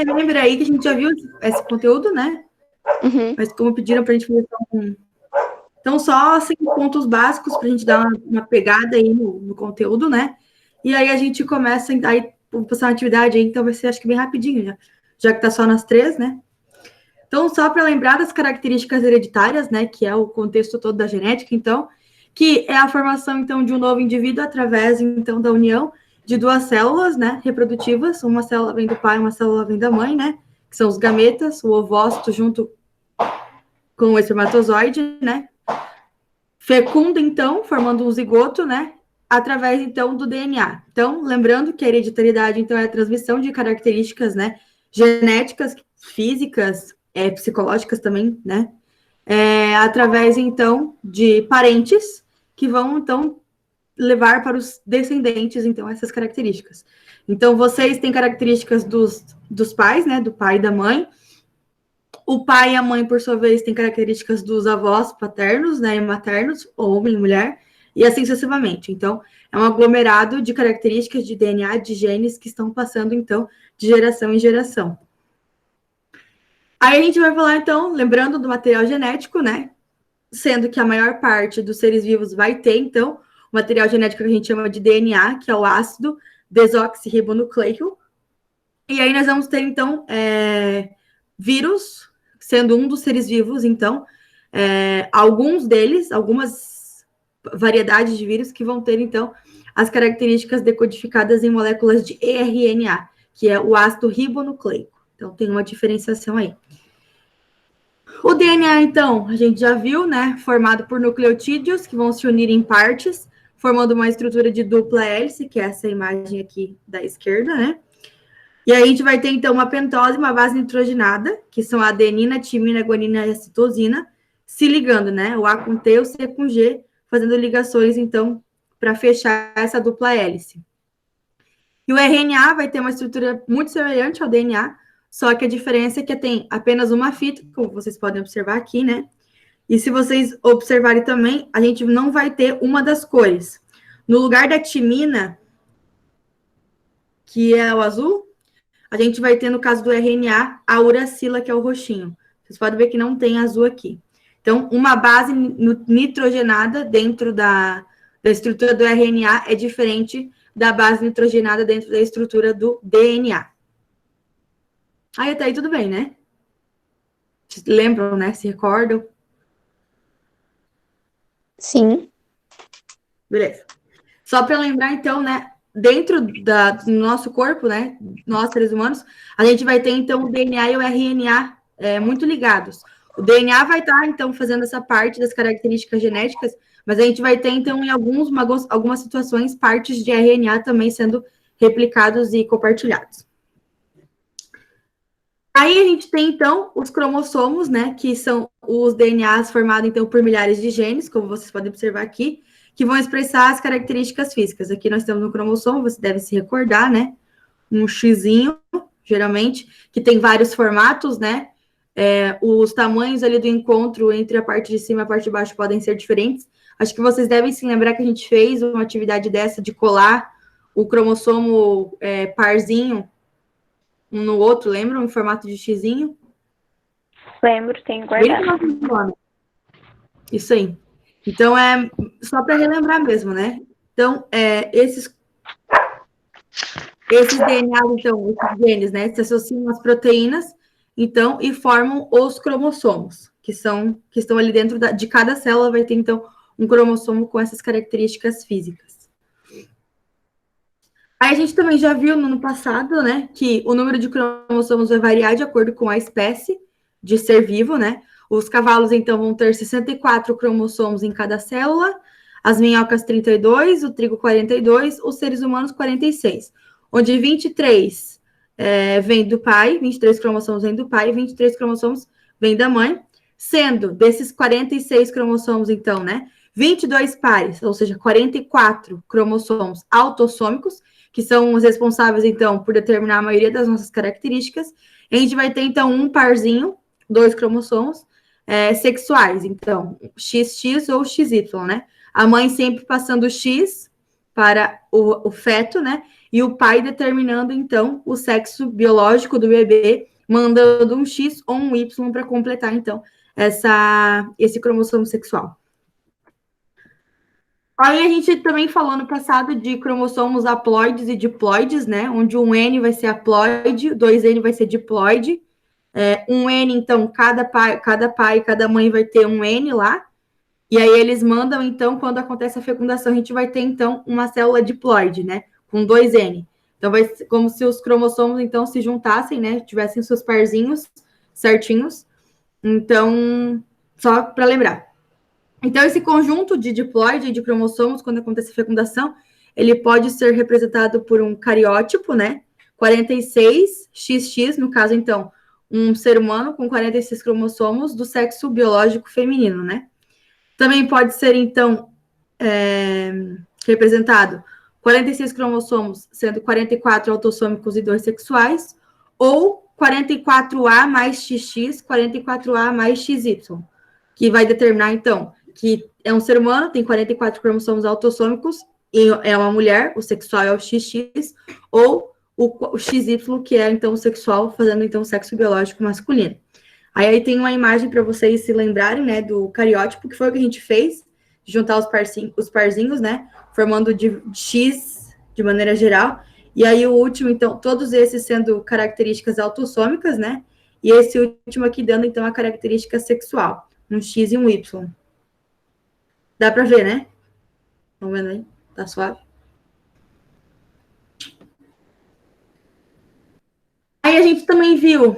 relembra aí que a gente já viu esse conteúdo, né? Uhum. Mas como pediram para a gente fazer então, só 5 pontos básicos para a gente dar uma pegada aí no conteúdo, né? E aí a gente começa, aí vou passar uma atividade aí, então vai ser, acho que bem rapidinho, já que tá só nas 3, né? Então, só para lembrar das características hereditárias, né, que é o contexto todo da genética, então, que é a formação, então, de um novo indivíduo através, então, da união de 2 células, né, reprodutivas, uma célula vem do pai, uma célula vem da mãe, né, que são os gametas, o ovócito junto com o espermatozoide, né, fecunda, então, formando um zigoto, né, através, então, do DNA. Então, lembrando que a hereditariedade, então, é a transmissão de características, né, genéticas, físicas, psicológicas também, né, através, então, de parentes que vão, então, levar para os descendentes, então, essas características. Então, vocês têm características dos pais, né, do pai e da mãe. O pai e a mãe, por sua vez, têm características dos avós paternos, né, e maternos, homem e mulher, e assim sucessivamente. Então, é um aglomerado de características de DNA, de genes que estão passando, então, de geração em geração. Aí a gente vai falar, então, lembrando do material genético, né, sendo que a maior parte dos seres vivos vai ter, então, o material genético que a gente chama de DNA, que é o ácido desoxirribonucleico. E aí nós vamos ter, então, vírus, sendo um dos seres vivos, então, alguns deles, algumas variedades de vírus que vão ter, então, as características decodificadas em moléculas de eRNA, que é o ácido ribonucleico. Então, tem uma diferenciação aí. O DNA, então, a gente já viu, né, formado por nucleotídeos que vão se unir em partes, formando uma estrutura de dupla hélice, que é essa imagem aqui da esquerda, né? E aí a gente vai ter, então, uma pentose e uma base nitrogenada, que são a adenina, timina, guanina e a citosina, se ligando, né? O A com T, o C com G, fazendo ligações, então, para fechar essa dupla hélice. E o RNA vai ter uma estrutura muito semelhante ao DNA, só que a diferença é que tem apenas uma fita, como vocês podem observar aqui, né? E se vocês observarem também, a gente não vai ter uma das cores. No lugar da timina, que é o azul, a gente vai ter, no caso do RNA, a uracila, que é o roxinho. Vocês podem ver que não tem azul aqui. Então, uma base nitrogenada dentro da estrutura do RNA é diferente da base nitrogenada dentro da estrutura do DNA. Aí até aí tudo bem, né? Vocês lembram, né? Se recordam? Sim. Beleza. Só para lembrar, então, né? Dentro do nosso corpo, né? Nós, seres humanos, a gente vai ter, então, o DNA e o RNA muito ligados. O DNA vai estar, então, fazendo essa parte das características genéticas, mas a gente vai ter, então, em algumas situações, partes de RNA também sendo replicados e compartilhados. Aí a gente tem, então, os cromossomos, né? Que são os DNAs formados, então, por milhares de genes, como vocês podem observar aqui, que vão expressar as características físicas. Aqui nós temos um cromossomo, você deve se recordar, né? Um xizinho, geralmente, que tem vários formatos, né? Os tamanhos ali do encontro entre a parte de cima e a parte de baixo podem ser diferentes. Acho que vocês devem se lembrar que a gente fez uma atividade dessa de colar o cromossomo parzinho um no outro, lembram? Em formato de xizinho. Lembro, tenho guardado. Isso aí. Então, é só para relembrar mesmo, né? Então, esses DNAs, então, esses genes, né, se associam às proteínas, então, e formam os cromossomos, que estão ali dentro de cada célula, vai ter, então, um cromossomo com essas características físicas. Aí a gente também já viu no ano passado, né, que o número de cromossomos vai variar de acordo com a espécie de ser vivo, né? Os cavalos, então, vão ter 64 cromossomos em cada célula, as minhocas 32, o trigo 42, os seres humanos 46, onde 23 vem do pai, 23 cromossomos vêm do pai e 23 cromossomos vêm da mãe, sendo desses 46 cromossomos, então, né, 22 pares, ou seja, 44 cromossomos autossômicos, que são os responsáveis, então, por determinar a maioria das nossas características. A gente vai ter, então, um parzinho, 2 cromossomos, sexuais, então, XX ou XY, né? A mãe sempre passando o X para o feto, né? E o pai determinando, então, o sexo biológico do bebê, mandando um X ou um Y para completar, então, esse cromossomo sexual. Aí a gente também falou no passado de cromossomos haploides e diploides, né? Onde um N vai ser haploide, 2N vai ser diploide. Um N, então, cada pai, cada mãe vai ter um N lá. E aí eles mandam, então, quando acontece a fecundação, a gente vai ter, então, uma célula diploide, né? Com 2N. Então, vai ser como se os cromossomos, então, se juntassem, né? Tivessem seus parzinhos certinhos. Então, só para lembrar. Então, esse conjunto de diploide e de cromossomos, quando acontece a fecundação, ele pode ser representado por um cariótipo, né? 46XX, no caso, então, um ser humano com 46 cromossomos do sexo biológico feminino, né? Também pode ser, então, representado 46 cromossomos, sendo 44 autossômicos e 2 sexuais, ou 44A mais XX, 44A mais XY, que vai determinar, então, que é um ser humano, tem 44 cromossomos autossômicos, e é uma mulher, o sexual é o XX, ou o XY, que é, então, o sexual, fazendo, então, o sexo biológico masculino. Aí tem uma imagem para vocês se lembrarem, né, do cariótipo, que foi o que a gente fez, juntar os parzinhos, né, formando de X de maneira geral. E aí o último, então, todos esses sendo características autossômicas, né, e esse último aqui dando, então, a característica sexual, um X e um Y. Dá para ver, né? Estão vendo aí? Tá suave? Aí a gente também viu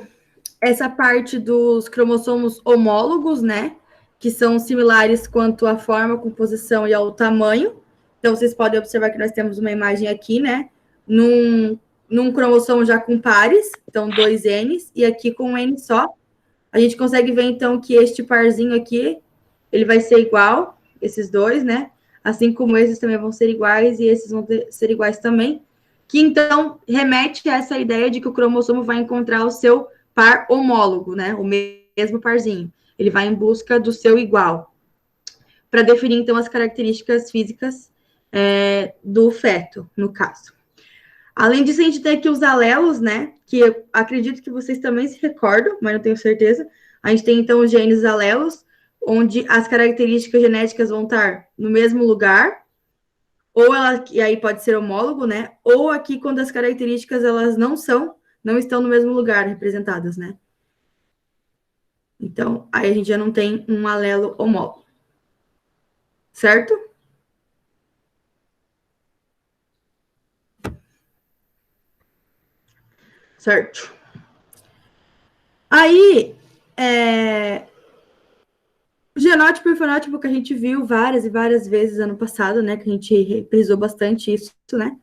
essa parte dos cromossomos homólogos, né? Que são similares quanto à forma, composição e ao tamanho. Então, vocês podem observar que nós temos uma imagem aqui, né? Num cromossomo já com pares, então 2 N's, e aqui com um N só. A gente consegue ver, então, que este parzinho aqui, ele vai ser igual, esses dois, né? Assim como esses também vão ser iguais, e esses vão ser iguais também. Que, então, remete a essa ideia de que o cromossomo vai encontrar o seu par homólogo, né? O mesmo parzinho. Ele vai em busca do seu igual. Para definir, então, as características físicas do feto, no caso. Além disso, a gente tem aqui os alelos, né? Que eu acredito que vocês também se recordam, mas não tenho certeza. A gente tem, então, os genes alelos, onde as características genéticas vão estar no mesmo lugar, ou ela, e aí pode ser homólogo, né? Ou aqui, quando as características elas não estão no mesmo lugar representadas, né? Então, aí a gente já não tem um alelo homólogo. Certo? Certo. Aí, o genótipo e o fenótipo que a gente viu várias e várias vezes ano passado, né? Que a gente reprisou bastante isso, né?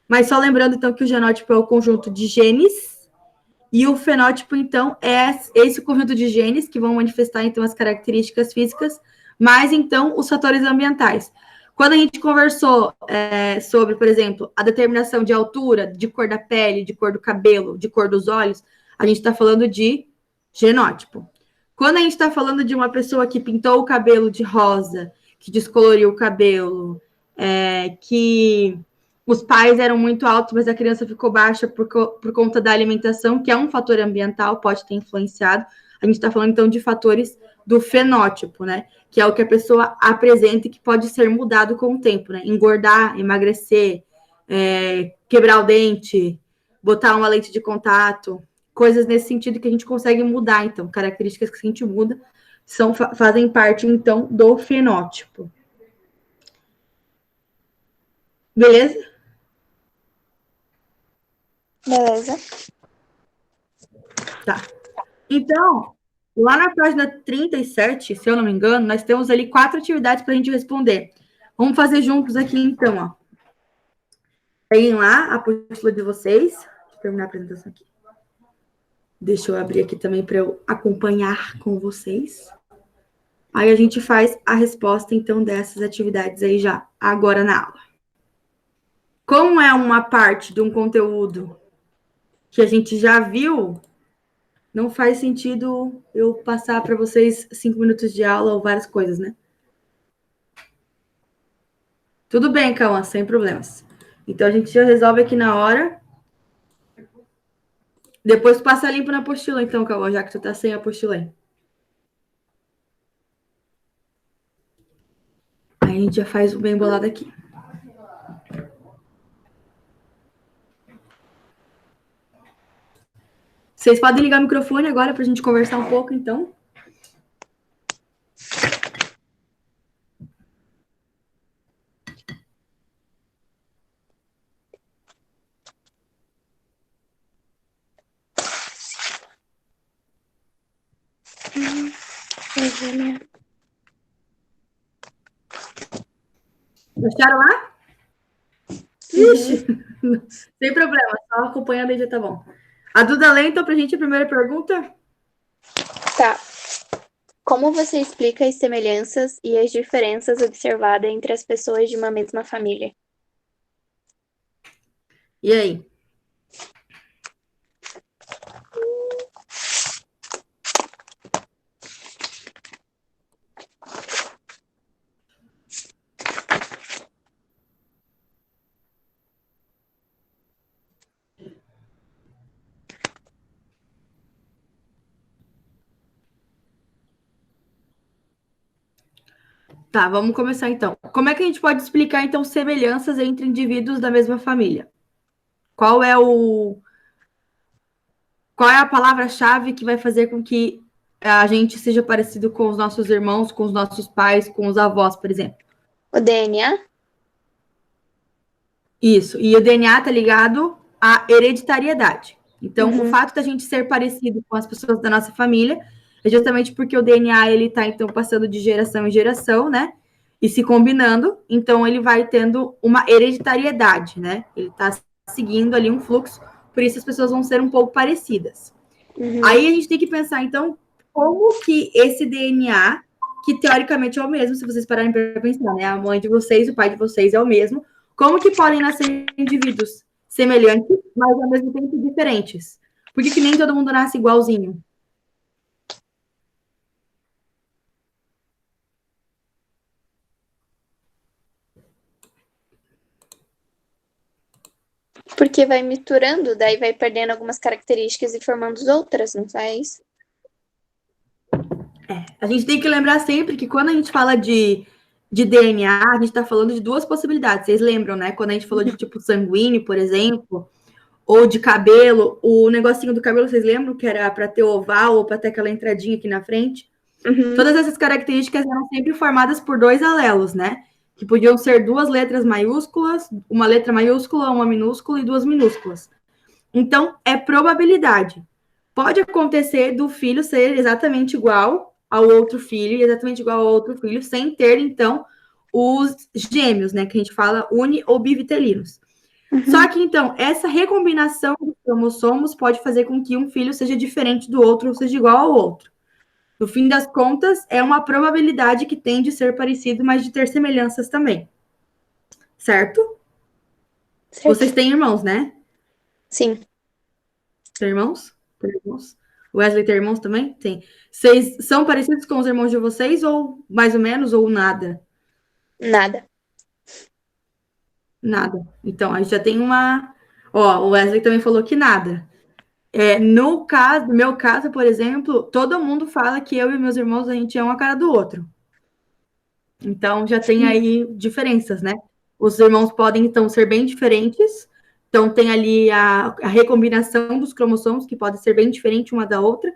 Mas só lembrando, então, que o genótipo é o conjunto de genes e o fenótipo, então, é esse conjunto de genes que vão manifestar, então, as características físicas, mais, então, os fatores ambientais. Quando a gente conversou sobre, por exemplo, a determinação de altura, de cor da pele, de cor do cabelo, de cor dos olhos, a gente está falando de genótipo. Quando a gente está falando de uma pessoa que pintou o cabelo de rosa, que descoloriu o cabelo, que os pais eram muito altos, mas a criança ficou baixa por conta da alimentação, que é um fator ambiental, pode ter influenciado. A gente está falando, então, de fatores do fenótipo, né? Que é o que a pessoa apresenta e que pode ser mudado com o tempo, né? Engordar, emagrecer, quebrar o dente, botar uma lente de contato, coisas nesse sentido que a gente consegue mudar, então, características que a gente muda fazem parte, então, do fenótipo. Beleza? Beleza. Tá. Então, lá na página 37, se eu não me engano, nós temos ali 4 atividades para a gente responder. Vamos fazer juntos aqui, então, ó. Peguem lá a apostila de vocês. Deixa eu terminar a apresentação aqui. Deixa eu abrir aqui também para eu acompanhar com vocês. Aí a gente faz a resposta, então, dessas atividades aí já, agora na aula. Como é uma parte de um conteúdo que a gente já viu, não faz sentido eu passar para vocês 5 minutos de aula ou várias coisas, né? Tudo bem, Cauã, sem problemas. Então, a gente já resolve aqui na hora. Depois passa limpo na apostila, então, Cauã, já que tu tá sem a apostila aí. Aí a gente já faz o bem bolado aqui. Vocês podem ligar o microfone agora para a gente conversar um pouco, então? Gostaram lá? Ixi, sem problema, só acompanhando aí já tá bom. A Duda lê, então, pra gente a primeira pergunta? Tá. Como você explica as semelhanças e as diferenças observadas entre as pessoas de uma mesma família? E aí? Tá, vamos começar então. Como é que a gente pode explicar, então, semelhanças entre indivíduos da mesma família? Qual é a palavra-chave que vai fazer com que a gente seja parecido com os nossos irmãos, com os nossos pais, com os avós, por exemplo? O DNA? Isso. E o DNA tá ligado à hereditariedade. Então, o fato da gente ser parecido com as pessoas da nossa família é justamente porque o DNA ele tá então passando de geração em geração, né? E se combinando, então ele vai tendo uma hereditariedade, né? Ele tá seguindo ali um fluxo, por isso as pessoas vão ser um pouco parecidas. Aí a gente tem que pensar, então, como que esse DNA, que teoricamente é o mesmo, se vocês pararem para pensar, né? A mãe de vocês, o pai de vocês é o mesmo, como que podem nascer indivíduos semelhantes, mas ao mesmo tempo diferentes? Por que nem todo mundo nasce igualzinho? Porque vai misturando, daí vai perdendo algumas características e formando outras, não faz? A gente tem que lembrar sempre que quando a gente fala de DNA, a gente está falando de duas possibilidades. Vocês lembram, né? Quando a gente falou de tipo sanguíneo, por exemplo, ou de cabelo, o negocinho do cabelo, vocês lembram que era para ter oval ou para ter aquela entradinha aqui na frente? Todas essas características eram sempre formadas por dois alelos, né? Que podiam ser duas letras maiúsculas, uma letra maiúscula, uma minúscula e duas minúsculas. Então, é probabilidade. Pode acontecer do filho ser exatamente igual ao outro filho, exatamente igual ao outro filho, sem ter, então, os gêmeos, né? Que a gente fala uni ou bivitelinos. Só que, então, essa recombinação dos cromossomos pode fazer com que um filho seja diferente do outro ou seja igual ao outro. No fim das contas, é uma probabilidade que tem de ser parecido, mas de ter semelhanças também. Certo? Vocês têm irmãos, né? Sim. Tem irmãos? Tem irmãos? O Wesley tem irmãos também? Tem. Vocês são parecidos com os irmãos de vocês, ou mais ou menos, ou nada? Nada. Nada. Então, a gente já tem uma. Ó, o Wesley também falou que nada. No meu caso, por exemplo, todo mundo fala que eu e meus irmãos, a gente é uma cara do outro. Então, já tem aí diferenças, né? Os irmãos podem, então, ser bem diferentes. Então, tem ali a recombinação dos cromossomos, que pode ser bem diferente uma da outra,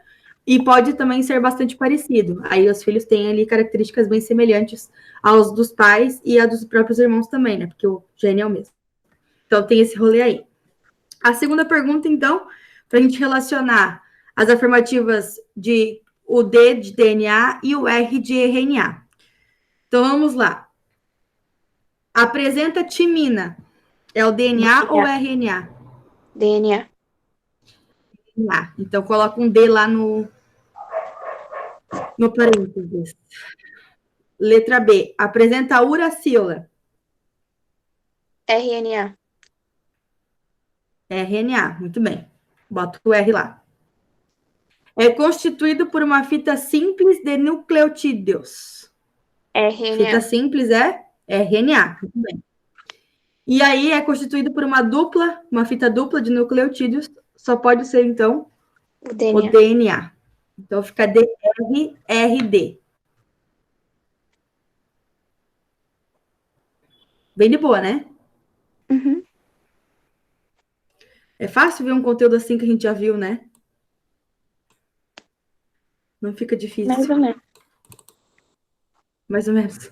e pode também ser bastante parecido. Aí, os filhos têm ali características bem semelhantes aos dos pais e a dos próprios irmãos também, né? Porque o gene é o mesmo. Então, tem esse rolê aí. A segunda pergunta, então, para a gente relacionar as afirmativas de o D de DNA e o R de RNA. Então, vamos lá. Apresenta timina. É o DNA ou RNA? DNA. DNA. Então, coloca um D lá no parênteses. Letra B. Apresenta uracila. RNA. RNA. Muito bem. Bota o R lá. É constituído por uma fita simples de nucleotídeos. RNA. Fita simples é RNA. Muito bem. E aí é constituído por uma fita dupla de nucleotídeos, só pode ser, então, o DNA. Então, fica DRRD. Bem de boa, né? Uhum. É fácil ver um conteúdo assim que a gente já viu, né? Não fica difícil. Mais ou menos. Mais ou menos.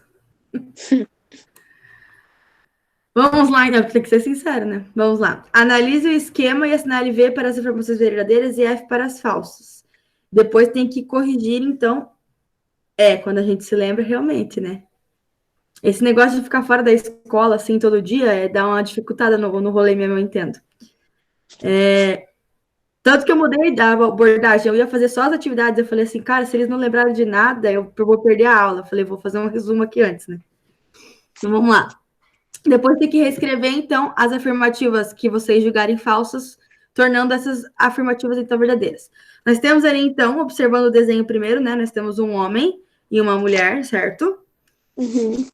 Vamos lá, então, tem que ser sincero, né? Vamos lá. Analise o esquema e assinale V para as informações verdadeiras e F para as falsas. Depois tem que corrigir, então. Quando a gente se lembra, realmente, né? Esse negócio de ficar fora da escola, assim, todo dia, dá uma dificultada no rolê mesmo, eu entendo. Tanto que eu mudei da abordagem, eu ia fazer só as atividades, eu falei assim, cara, se eles não lembrarem de nada, eu vou perder a aula. Eu falei, vou fazer um resumo aqui antes, né? Então, vamos lá. Depois tem que reescrever, então, as afirmativas que vocês julgarem falsas, tornando essas afirmativas, então, verdadeiras. Nós temos ali, então, observando o desenho primeiro, né? Nós temos um homem e uma mulher, certo? Uhum.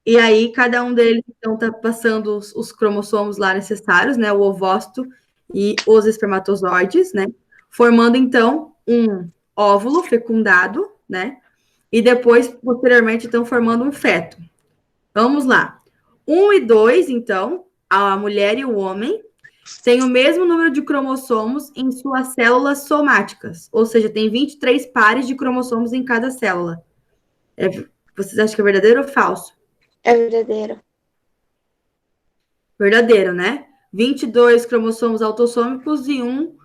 E aí, cada um deles, então, está passando os cromossomos lá necessários, né? O ovócito e os espermatozoides, né? Formando, então, um óvulo fecundado, né? E depois, posteriormente, então, formando um feto. Vamos lá. 1 e 2, então, a mulher e o homem têm o mesmo número de cromossomos em suas células somáticas. Ou seja, tem 23 pares de cromossomos em cada célula. Vocês acham que é verdadeiro ou falso? É verdadeiro. Verdadeiro, né? 22 cromossomos autossômicos e um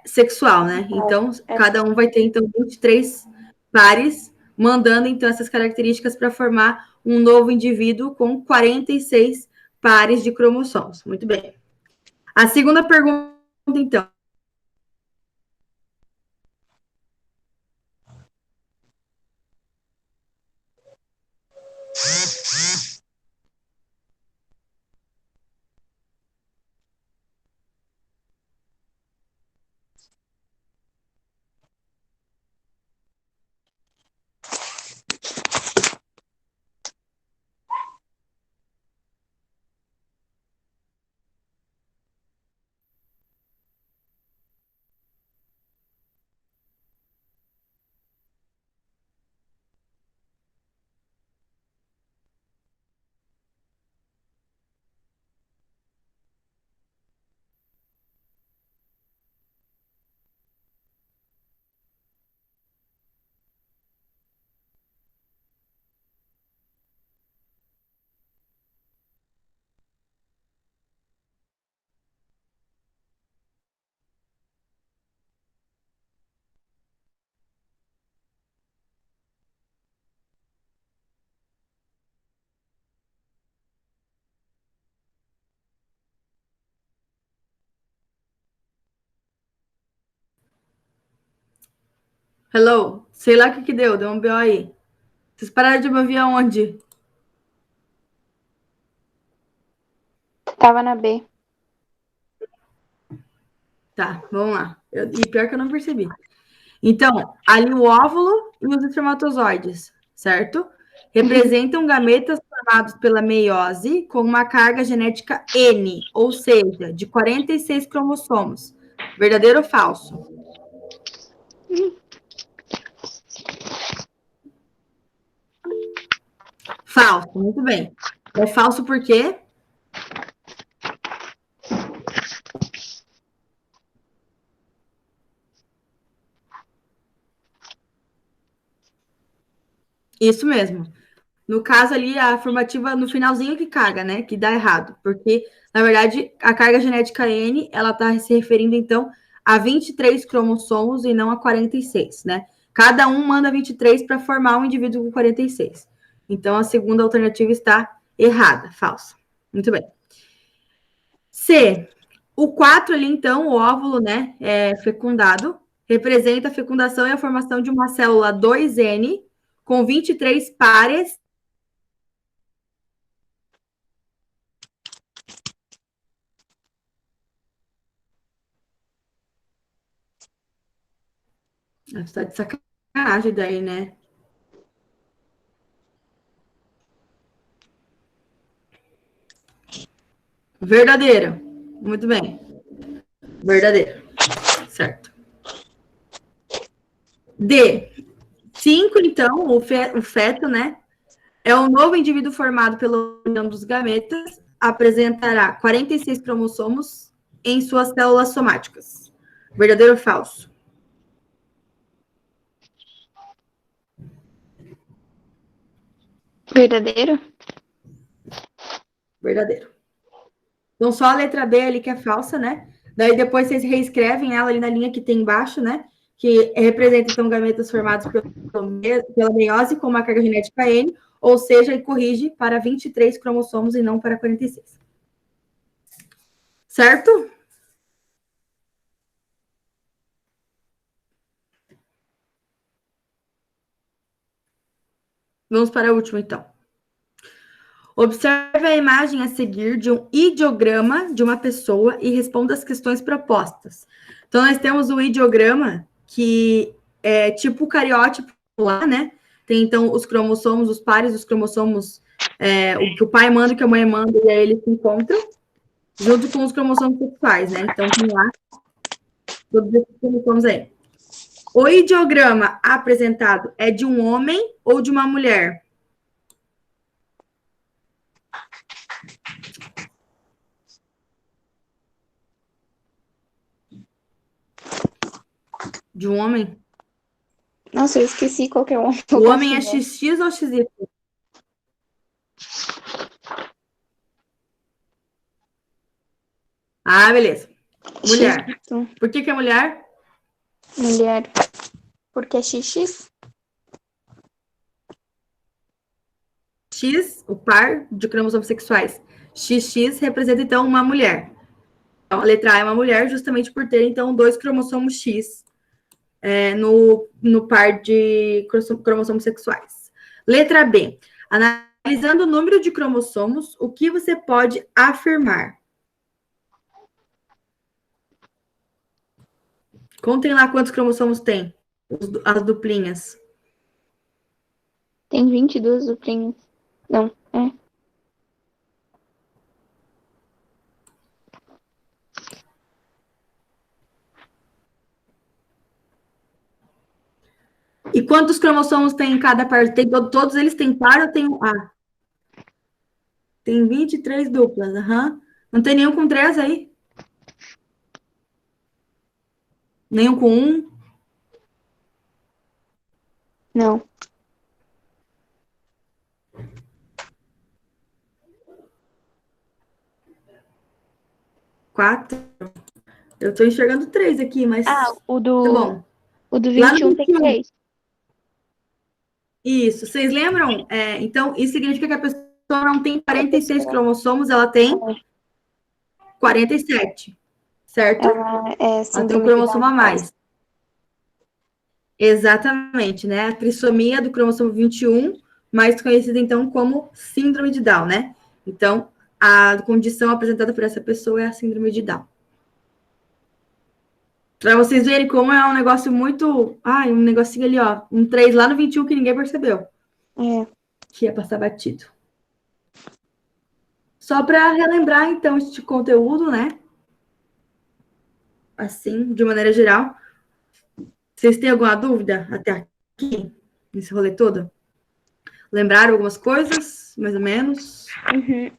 sexual, né? Então, cada um vai ter, então, 23 pares, mandando, então, essas características para formar um novo indivíduo com 46 pares de cromossomos. Muito bem. A segunda pergunta, então. Hello? Sei lá o que deu, deu um BO aí. Vocês pararam de me ouvir aonde? Tava na B. Tá, vamos lá. E pior que eu não percebi. Então, ali o óvulo e os espermatozoides, certo? Representam gametas formados pela meiose com uma carga genética N, ou seja, de 46 cromossomos. Verdadeiro ou falso? Falso, muito bem. É falso por quê? Isso mesmo. No caso ali, a afirmativa no finalzinho que caga, né? Que dá errado. Porque, na verdade, a carga genética N, ela está se referindo, então, a 23 cromossomos e não a 46, né? Cada um manda 23 para formar um indivíduo com 46. Então, a segunda alternativa está errada, falsa. Muito bem. C. O 4 ali, então, o óvulo, né, fecundado, representa a fecundação e a formação de uma célula 2N com 23 pares. Tá de sacanagem daí, né? Verdadeira. Muito bem. Verdadeira. Certo. D. 5, então, o feto, né? É um novo indivíduo formado pela união dos gametas, apresentará 46 cromossomos em suas células somáticas. Verdadeiro ou falso? Verdadeiro? Verdadeiro. Então, só a letra B ali que é falsa, né? Daí depois vocês reescrevem ela ali na linha que tem embaixo, né? Que representa, então, gametas formados pela meiose com uma carga genética N, ou seja, e corrige para 23 cromossomos e não para 46. Certo? Vamos para a última, então. Observe a imagem a seguir de um ideograma de uma pessoa e responda as questões propostas. Então, nós temos o ideograma, que é tipo o cariótipo lá, né? Tem, então, os cromossomos, os pares dos cromossomos, o que o pai manda, o que a mãe manda, e aí eles se encontram, junto com os cromossomos sexuais, né? Então, tem lá todos esses cromossomos aí. O ideograma apresentado é de um homem ou de uma mulher? De um homem? Nossa, eu esqueci qual que é o homem. O homem é XX ou XY? Ah, beleza. Mulher. X. Por que é mulher? Mulher. Porque é XX? X, o par de cromossomos sexuais. XX representa, então, uma mulher. Então, a letra A é uma mulher, justamente por ter, então, 2 cromossomos X no par de cromossomos sexuais. Letra B. Analisando o número de cromossomos, o que você pode afirmar? Contem lá quantos cromossomos tem, as duplinhas. Tem 22 duplinhas. Não, é. E quantos cromossomos tem em cada par? Todos eles têm par ou tem A? Tem 23 duplas, aham. Não tem nenhum com 3 aí? Nenhum com 1? Não. 4? Eu tô enxergando 3 aqui, mas o tá bom. O do Lá no 21 tem 21. 3. Isso, vocês lembram? Então, isso significa que a pessoa não tem 46 cromossomos, ela tem 47, certo? Ela é Ela tem um síndrome de cromossomo a Down. mais. Exatamente, né? A trissomia do cromossomo 21, mais conhecida, então, como síndrome de Down, né? Então, a condição apresentada por essa pessoa é a síndrome de Down. Para vocês verem como é um negócio muito... Ai, um negocinho ali, ó. Um 3 lá no 21 que ninguém percebeu. Que ia passar batido. Só para relembrar, então, este conteúdo, né? Assim, de maneira geral. Vocês têm alguma dúvida até aqui, nesse rolê todo? Lembraram algumas coisas, mais ou menos? Uhum.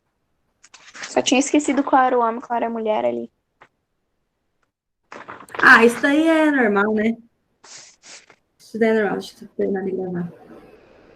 Só tinha esquecido qual era o homem, qual era a mulher ali. Ah, isso daí é normal, né? Isso daí é normal. Deixa eu terminar de gravar.